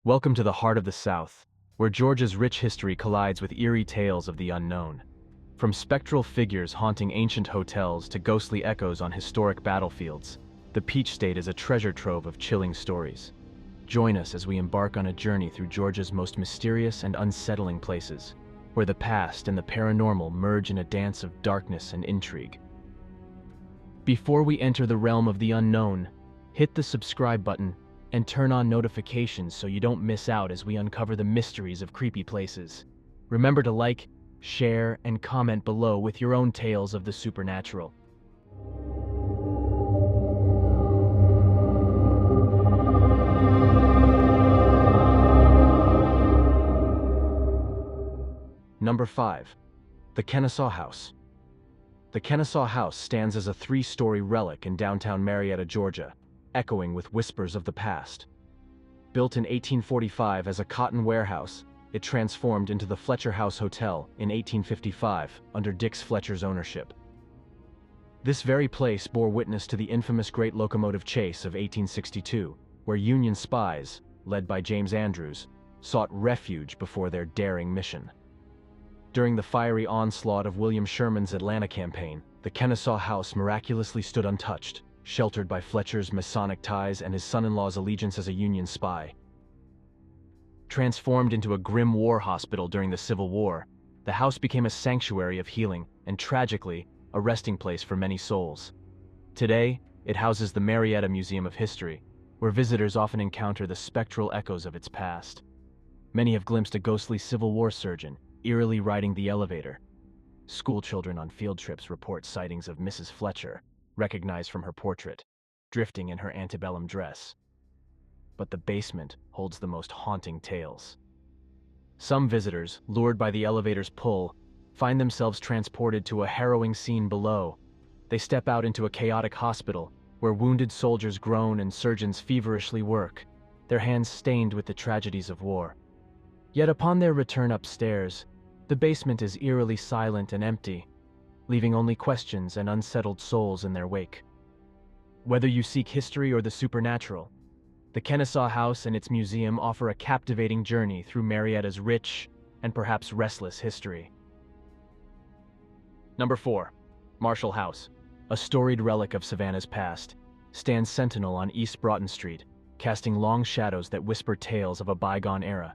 Welcome to the heart of the South, where Georgia's rich history collides with eerie tales of the unknown. From spectral figures haunting ancient hotels to ghostly echoes on historic battlefields, the Peach State is a treasure trove of chilling stories. Join us as we embark on a journey through Georgia's most mysterious and unsettling places, where the past and the paranormal merge in a dance of darkness and intrigue. Before we enter the realm of the unknown, hit the subscribe button and turn on notifications so you don't miss out as we uncover the mysteries of creepy places. Remember to like, share, and comment below with your own tales of the supernatural. Number 5. The Kennesaw House. The Kennesaw House stands as a three-story relic in downtown Marietta, Georgia, echoing with whispers of the past. Built in 1845 as a cotton warehouse, it transformed into the Fletcher House Hotel in 1855 under Dix Fletcher's ownership. This very place bore witness to the infamous Great Locomotive Chase of 1862, where Union spies, led by James Andrews, sought refuge before their daring mission. During the fiery onslaught of William Sherman's Atlanta campaign, the Kennesaw House miraculously stood untouched, sheltered by Fletcher's Masonic ties and his son-in-law's allegiance as a Union spy. Transformed into a grim war hospital during the Civil War, the house became a sanctuary of healing and, tragically, a resting place for many souls. Today, it houses the Marietta Museum of History, where visitors often encounter the spectral echoes of its past. Many have glimpsed a ghostly Civil War surgeon, eerily riding the elevator. Schoolchildren on field trips report sightings of Mrs. Fletcher, recognized from her portrait, drifting in her antebellum dress. But the basement holds the most haunting tales. Some visitors, lured by the elevator's pull, find themselves transported to a harrowing scene below. They step out into a chaotic hospital, where wounded soldiers groan and surgeons feverishly work, their hands stained with the tragedies of war. Yet upon their return upstairs, the basement is eerily silent and empty, leaving only questions and unsettled souls in their wake. Whether you seek history or the supernatural, the Kennesaw House and its museum offer a captivating journey through Marietta's rich and perhaps restless history. Number 4. Marshall House, a storied relic of Savannah's past, stands sentinel on East Broughton Street, casting long shadows that whisper tales of a bygone era.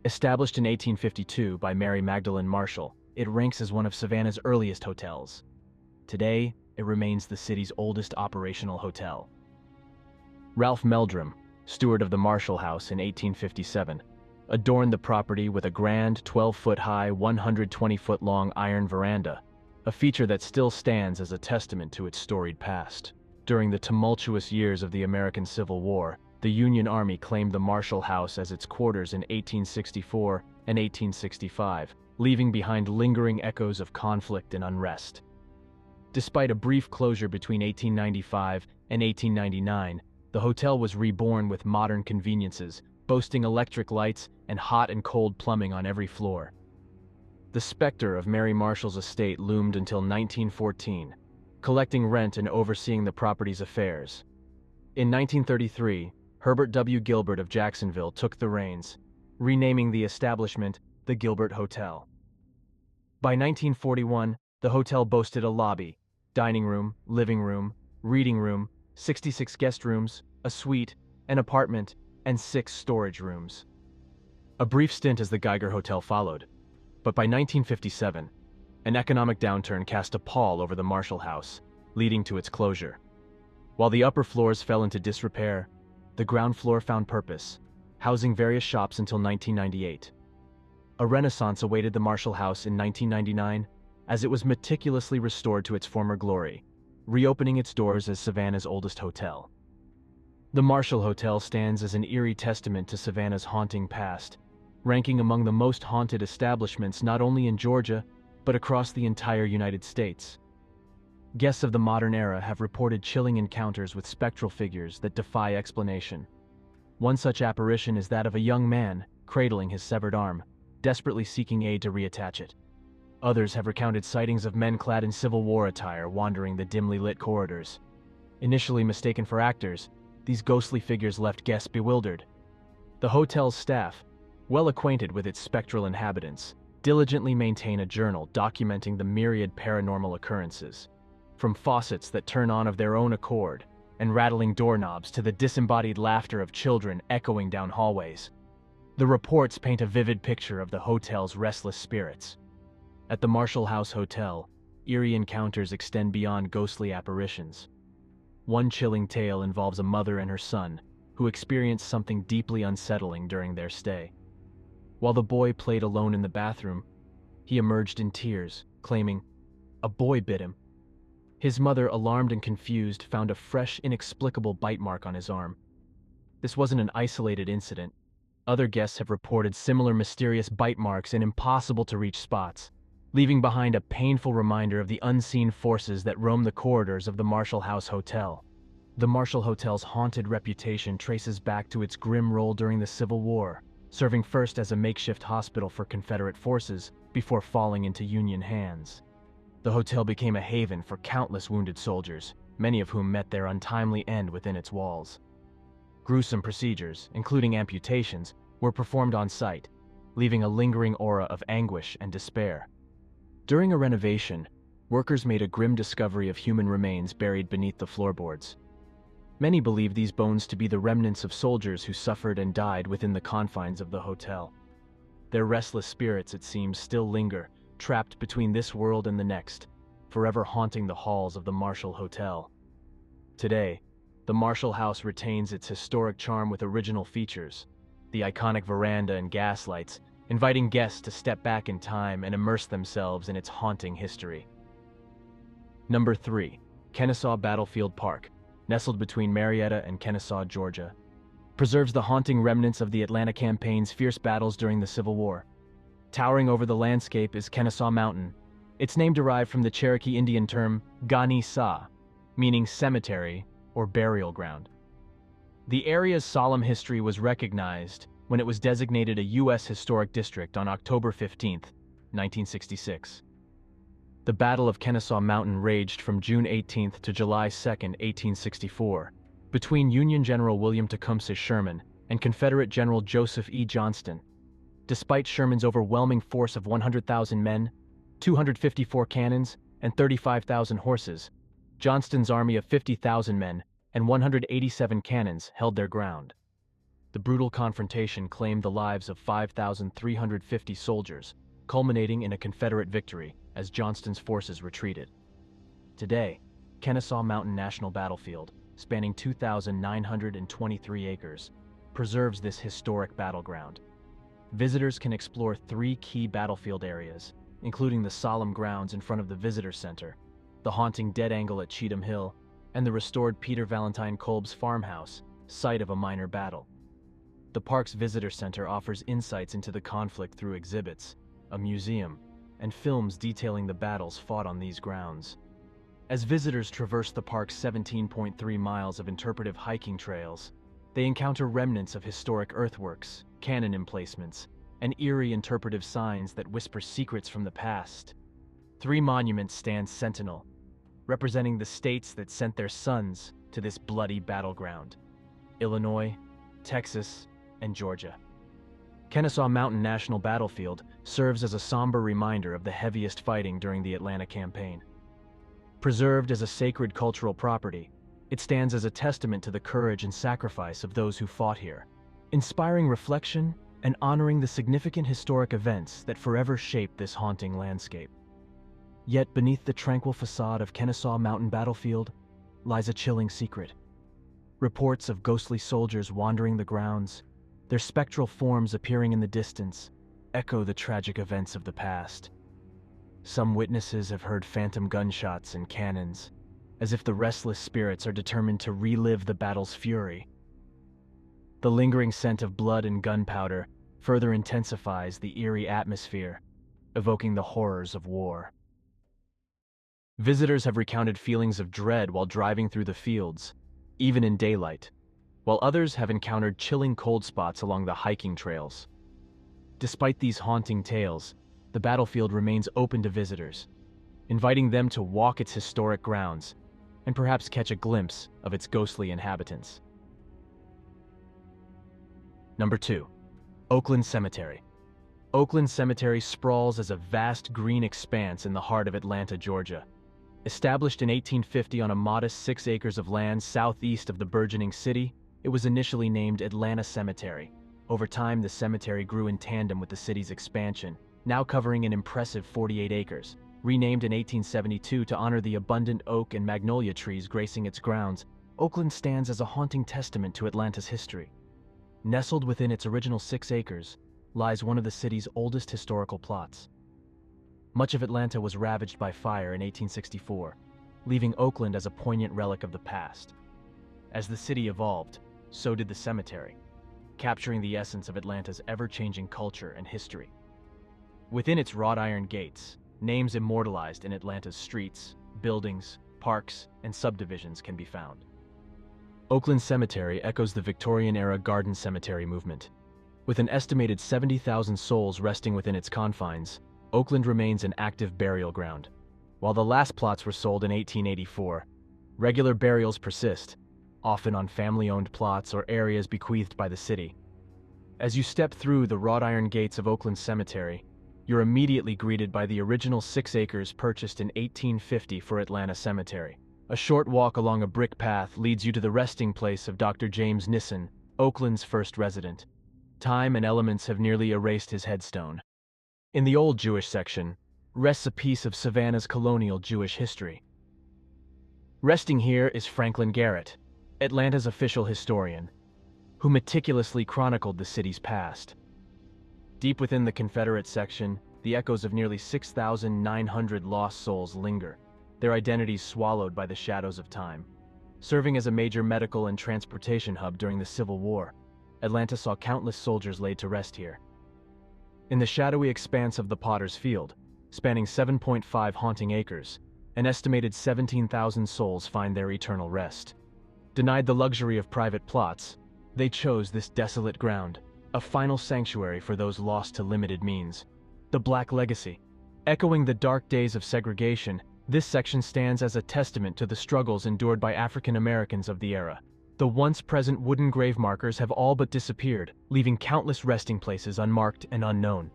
Established in 1852 by Mary Magdalene Marshall, it ranks as one of Savannah's earliest hotels. Today, it remains the city's oldest operational hotel. Ralph Meldrum, steward of the Marshall House in 1857, adorned the property with a grand 12-foot-high, 120-foot-long iron veranda, a feature that still stands as a testament to its storied past. During the tumultuous years of the American Civil War, the Union Army claimed the Marshall House as its quarters in 1864 and 1865, leaving behind lingering echoes of conflict and unrest. Despite a brief closure between 1895 and 1899, the hotel was reborn with modern conveniences, boasting electric lights and hot and cold plumbing on every floor. The specter of Mary Marshall's estate loomed until 1914, collecting rent and overseeing the property's affairs. In 1933, Herbert W. Gilbert of Jacksonville took the reins, renaming the establishment the Gilbert Hotel. By 1941, the hotel boasted a lobby, dining room, living room, reading room, 66 guest rooms, a suite, an apartment, and 6 storage rooms. A brief stint as the Geiger Hotel followed, but by 1957, an economic downturn cast a pall over the Marshall House, leading to its closure. While the upper floors fell into disrepair, the ground floor found purpose, housing various shops until 1998. A renaissance awaited the Marshall House in 1999 as it was meticulously restored to its former glory, reopening its doors as Savannah's oldest hotel. The Marshall Hotel stands as an eerie testament to Savannah's haunting past, ranking among the most haunted establishments not only in Georgia, but across the entire United States. Guests of the modern era have reported chilling encounters with spectral figures that defy explanation. One such apparition is that of a young man cradling his severed arm, desperately seeking aid to reattach it. Others have recounted sightings of men clad in Civil War attire wandering the dimly lit corridors. Initially mistaken for actors, these ghostly figures left guests bewildered. The hotel's staff, well acquainted with its spectral inhabitants, diligently maintain a journal documenting the myriad paranormal occurrences, from faucets that turn on of their own accord and rattling doorknobs to the disembodied laughter of children echoing down hallways. The reports paint a vivid picture of the hotel's restless spirits. At the Marshall House Hotel, eerie encounters extend beyond ghostly apparitions. One chilling tale involves a mother and her son who experienced something deeply unsettling during their stay. While the boy played alone in the bathroom, he emerged in tears, claiming, "A boy bit him." His mother, alarmed and confused, found a fresh, inexplicable bite mark on his arm. This wasn't an isolated incident. Other guests have reported similar mysterious bite marks in impossible-to-reach spots, leaving behind a painful reminder of the unseen forces that roam the corridors of the Marshall House Hotel. The Marshall Hotel's haunted reputation traces back to its grim role during the Civil War, serving first as a makeshift hospital for Confederate forces before falling into Union hands. The hotel became a haven for countless wounded soldiers, many of whom met their untimely end within its walls. Gruesome procedures, including amputations, were performed on site, leaving a lingering aura of anguish and despair. During a renovation, workers made a grim discovery of human remains buried beneath the floorboards. Many believe these bones to be the remnants of soldiers who suffered and died within the confines of the hotel. Their restless spirits, it seems, still linger, trapped between this world and the next, forever haunting the halls of the Marshall Hotel. Today, the Marshall House retains its historic charm with original features, the iconic veranda and gas lights, inviting guests to step back in time and immerse themselves in its haunting history. Number 3. Kennesaw Battlefield Park, nestled between Marietta and Kennesaw, Georgia, preserves the haunting remnants of the Atlanta campaign's fierce battles during the Civil War. Towering over the landscape is Kennesaw Mountain, its name derived from the Cherokee Indian term Ga-ni-sa, meaning cemetery or burial ground. The area's solemn history was recognized when it was designated a U.S. Historic District on October 15, 1966. The Battle of Kennesaw Mountain raged from June 18 to July 2, 1864, between Union General William Tecumseh Sherman and Confederate General Joseph E. Johnston. Despite Sherman's overwhelming force of 100,000 men, 254 cannons, and 35,000 horses, Johnston's army of 50,000 men and 187 cannons held their ground. The brutal confrontation claimed the lives of 5,350 soldiers, culminating in a Confederate victory as Johnston's forces retreated. Today, Kennesaw Mountain National Battlefield, spanning 2,923 acres, preserves this historic battleground. Visitors can explore 3 key battlefield areas, including the solemn grounds in front of the Visitor Center, the haunting Dead Angle at Cheatham Hill, and the restored Peter Valentine Kolb's farmhouse, site of a minor battle. The park's Visitor Center offers insights into the conflict through exhibits, a museum, and films detailing the battles fought on these grounds. As visitors traverse the park's 17.3 miles of interpretive hiking trails, they encounter remnants of historic earthworks, cannon emplacements, and eerie interpretive signs that whisper secrets from the past. 3 monuments stand sentinel, representing the states that sent their sons to this bloody battleground: Illinois, Texas, and Georgia. Kennesaw Mountain National Battlefield serves as a somber reminder of the heaviest fighting during the Atlanta campaign. Preserved as a sacred cultural property, it stands as a testament to the courage and sacrifice of those who fought here, inspiring reflection and honoring the significant historic events that forever shaped this haunting landscape. Yet beneath the tranquil facade of Kennesaw Mountain Battlefield lies a chilling secret. Reports of ghostly soldiers wandering the grounds, their spectral forms appearing in the distance, echo the tragic events of the past. Some witnesses have heard phantom gunshots and cannons, as if the restless spirits are determined to relive the battle's fury. The lingering scent of blood and gunpowder further intensifies the eerie atmosphere, evoking the horrors of war. Visitors have recounted feelings of dread while driving through the fields, even in daylight, while others have encountered chilling cold spots along the hiking trails. Despite these haunting tales, the battlefield remains open to visitors, inviting them to walk its historic grounds and perhaps catch a glimpse of its ghostly inhabitants. Number 2. Oakland Cemetery. Oakland Cemetery sprawls as a vast green expanse in the heart of Atlanta, Georgia. Established in 1850 on a modest 6 acres of land southeast of the burgeoning city, it was initially named Atlanta Cemetery. Over time, the cemetery grew in tandem with the city's expansion, now covering an impressive 48 acres. Renamed in 1872 to honor the abundant oak and magnolia trees gracing its grounds, Oakland stands as a haunting testament to Atlanta's history. Nestled within its original 6 acres lies one of the city's oldest historical plots. Much of Atlanta was ravaged by fire in 1864, leaving Oakland as a poignant relic of the past. As the city evolved, so did the cemetery, capturing the essence of Atlanta's ever-changing culture and history. Within its wrought iron gates, names immortalized in Atlanta's streets, buildings, parks, and subdivisions can be found. Oakland Cemetery echoes the Victorian-era garden cemetery movement. With an estimated 70,000 souls resting within its confines, Oakland remains an active burial ground. While the last plots were sold in 1884, regular burials persist, often on family-owned plots or areas bequeathed by the city. As you step through the wrought iron gates of Oakland Cemetery, you're immediately greeted by the original 6 acres purchased in 1850 for Atlanta Cemetery. A short walk along a brick path leads you to the resting place of Dr. James Nissen, Oakland's first resident. Time and elements have nearly erased his headstone. In the Old Jewish section rests a piece of Savannah's colonial Jewish history. Resting here is Franklin Garrett, Atlanta's official historian, who meticulously chronicled the city's past. Deep within the Confederate section, the echoes of nearly 6,900 lost souls linger, their identities swallowed by the shadows of time. Serving as a major medical and transportation hub during the Civil War, Atlanta saw countless soldiers laid to rest here. In the shadowy expanse of the Potter's Field, spanning 7.5 haunting acres, an estimated 17,000 souls find their eternal rest. Denied the luxury of private plots, they chose this desolate ground, a final sanctuary for those lost to limited means. The Black Legacy. Echoing the dark days of segregation, this section stands as a testament to the struggles endured by African Americans of the era. The once-present wooden grave markers have all but disappeared, leaving countless resting places unmarked and unknown.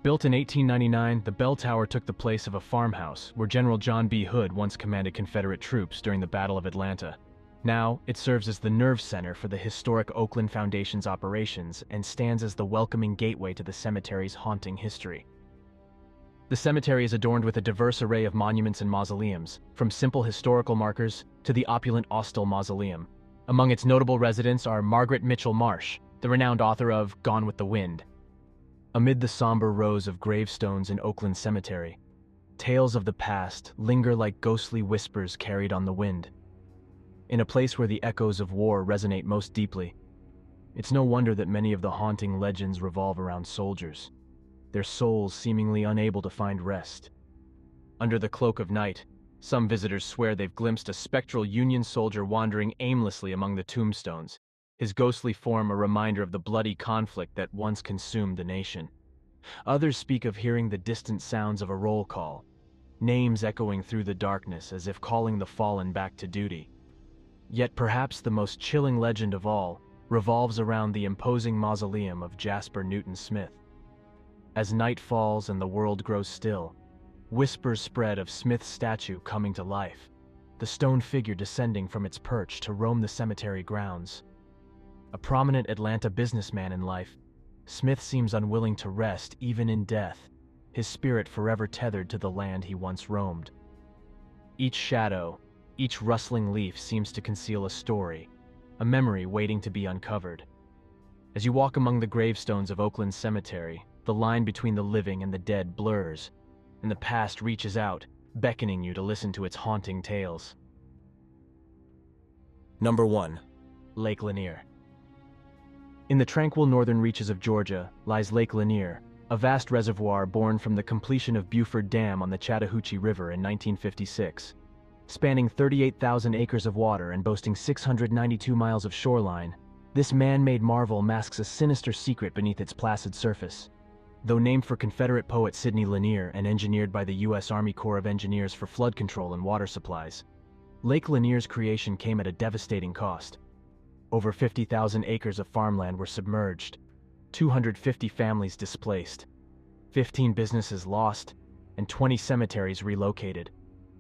Built in 1899, the bell tower took the place of a farmhouse where General John B. Hood once commanded Confederate troops during the Battle of Atlanta. Now, it serves as the nerve center for the historic Oakland Foundation's operations and stands as the welcoming gateway to the cemetery's haunting history. The cemetery is adorned with a diverse array of monuments and mausoleums, from simple historical markers to the opulent Austell Mausoleum. Among its notable residents are Margaret Mitchell Marsh, the renowned author of Gone with the Wind. Amid the somber rows of gravestones in Oakland Cemetery, tales of the past linger like ghostly whispers carried on the wind. In a place where the echoes of war resonate most deeply, it's no wonder that many of the haunting legends revolve around soldiers, their souls seemingly unable to find rest. Under the cloak of night, some visitors swear they've glimpsed a spectral Union soldier wandering aimlessly among the tombstones, his ghostly form a reminder of the bloody conflict that once consumed the nation. Others speak of hearing the distant sounds of a roll call, names echoing through the darkness as if calling the fallen back to duty. Yet perhaps the most chilling legend of all revolves around the imposing mausoleum of Jasper Newton Smith. As night falls and the world grows still, whispers spread of Smith's statue coming to life, the stone figure descending from its perch to roam the cemetery grounds. A prominent Atlanta businessman in life, Smith seems unwilling to rest even in death, his spirit forever tethered to the land he once roamed. Each shadow, each rustling leaf seems to conceal a story, a memory waiting to be uncovered. As you walk among the gravestones of Oakland Cemetery, the line between the living and the dead blurs, and the past reaches out, beckoning you to listen to its haunting tales. Number 1. Lake Lanier. In the tranquil northern reaches of Georgia lies Lake Lanier, a vast reservoir born from the completion of Buford Dam on the Chattahoochee River in 1956. Spanning 38,000 acres of water and boasting 692 miles of shoreline, this man-made marvel masks a sinister secret beneath its placid surface. Though named for Confederate poet Sidney Lanier and engineered by the U.S. Army Corps of Engineers for flood control and water supplies, Lake Lanier's creation came at a devastating cost. Over 50,000 acres of farmland were submerged, 250 families displaced, 15 businesses lost, and 20 cemeteries relocated,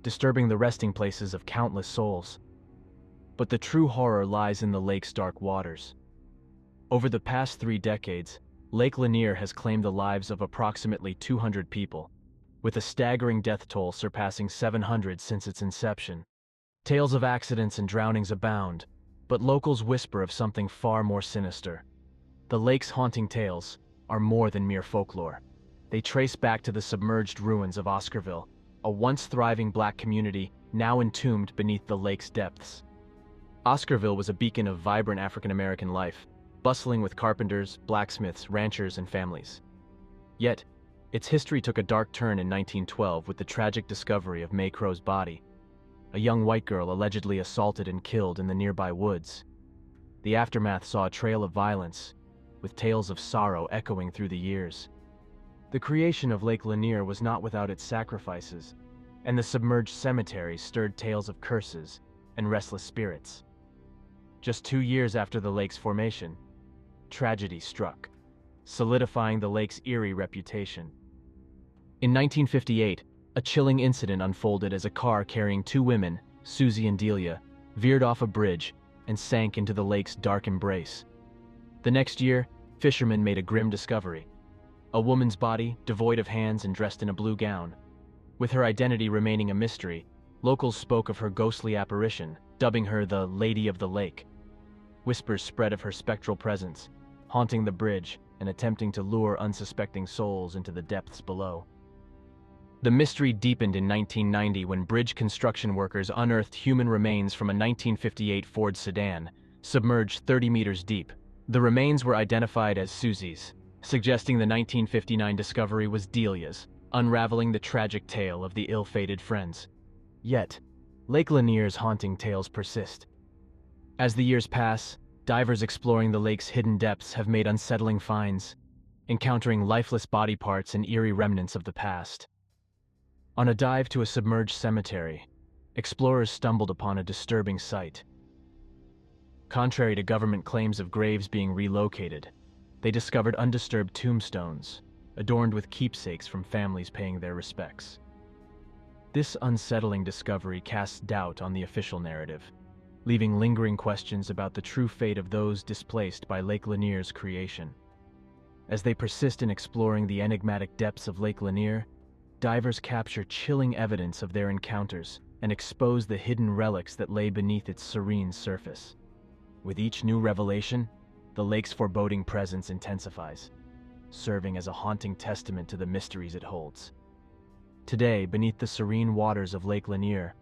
disturbing the resting places of countless souls. But the true horror lies in the lake's dark waters. Over the past 3 decades, Lake Lanier has claimed the lives of approximately 200 people, with a staggering death toll surpassing 700 since its inception. Tales of accidents and drownings abound, but locals whisper of something far more sinister. The lake's haunting tales are more than mere folklore. They trace back to the submerged ruins of Oscarville, a once thriving black community now entombed beneath the lake's depths. Oscarville was a beacon of vibrant African-American life, bustling with carpenters, blacksmiths, ranchers, and families. Yet, its history took a dark turn in 1912 with the tragic discovery of May Crow's body, a young white girl allegedly assaulted and killed in the nearby woods. The aftermath saw a trail of violence, with tales of sorrow echoing through the years. The creation of Lake Lanier was not without its sacrifices, and the submerged cemetery stirred tales of curses and restless spirits. Just 2 years after the lake's formation, tragedy struck, solidifying the lake's eerie reputation. In 1958, a chilling incident unfolded as a car carrying 2 women, Susie and Delia, veered off a bridge and sank into the lake's dark embrace. The next year, fishermen made a grim discovery: a woman's body, devoid of hands and dressed in a blue gown. With her identity remaining a mystery, locals spoke of her ghostly apparition, dubbing her the Lady of the Lake. Whispers spread of her spectral presence, haunting the bridge and attempting to lure unsuspecting souls into the depths below. The mystery deepened in 1990 when bridge construction workers unearthed human remains from a 1958 Ford sedan, submerged 30 meters deep. The remains were identified as Susie's, suggesting the 1959 discovery was Delia's, unraveling the tragic tale of the ill-fated friends. Yet, Lake Lanier's haunting tales persist. As the years pass, divers exploring the lake's hidden depths have made unsettling finds, encountering lifeless body parts and eerie remnants of the past. On a dive to a submerged cemetery, explorers stumbled upon a disturbing sight. Contrary to government claims of graves being relocated, they discovered undisturbed tombstones, adorned with keepsakes from families paying their respects. This unsettling discovery casts doubt on the official narrative, leaving lingering questions about the true fate of those displaced by Lake Lanier's creation. As they persist in exploring the enigmatic depths of Lake Lanier, divers capture chilling evidence of their encounters and expose the hidden relics that lay beneath its serene surface. With each new revelation, the lake's foreboding presence intensifies, serving as a haunting testament to the mysteries it holds. Today, beneath the serene waters of Lake Lanier,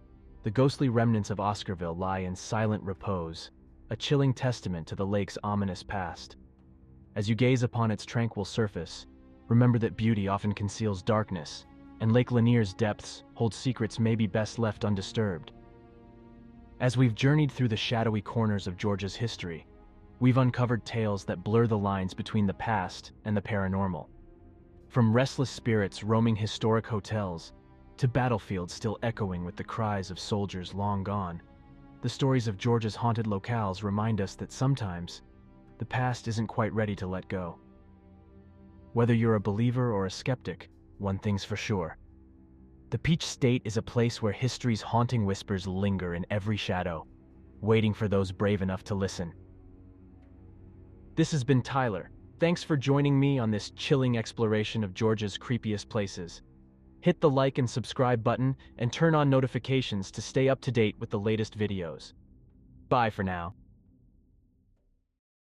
the ghostly remnants of Oscarville lie in silent repose, a chilling testament to the lake's ominous past. As you gaze upon its tranquil surface, remember that beauty often conceals darkness, and Lake Lanier's depths hold secrets maybe best left undisturbed. As we've journeyed through the shadowy corners of Georgia's history, we've uncovered tales that blur the lines between the past and the paranormal. From restless spirits roaming historic hotels to battlefields still echoing with the cries of soldiers long gone, the stories of Georgia's haunted locales remind us that sometimes the past isn't quite ready to let go. Whether you're a believer or a skeptic, one thing's for sure: the Peach State is a place where history's haunting whispers linger in every shadow, waiting for those brave enough to listen. This has been Tyler. Thanks for joining me on this chilling exploration of Georgia's creepiest places. Hit the like and subscribe button and turn on notifications to stay up to date with the latest videos. Bye for now.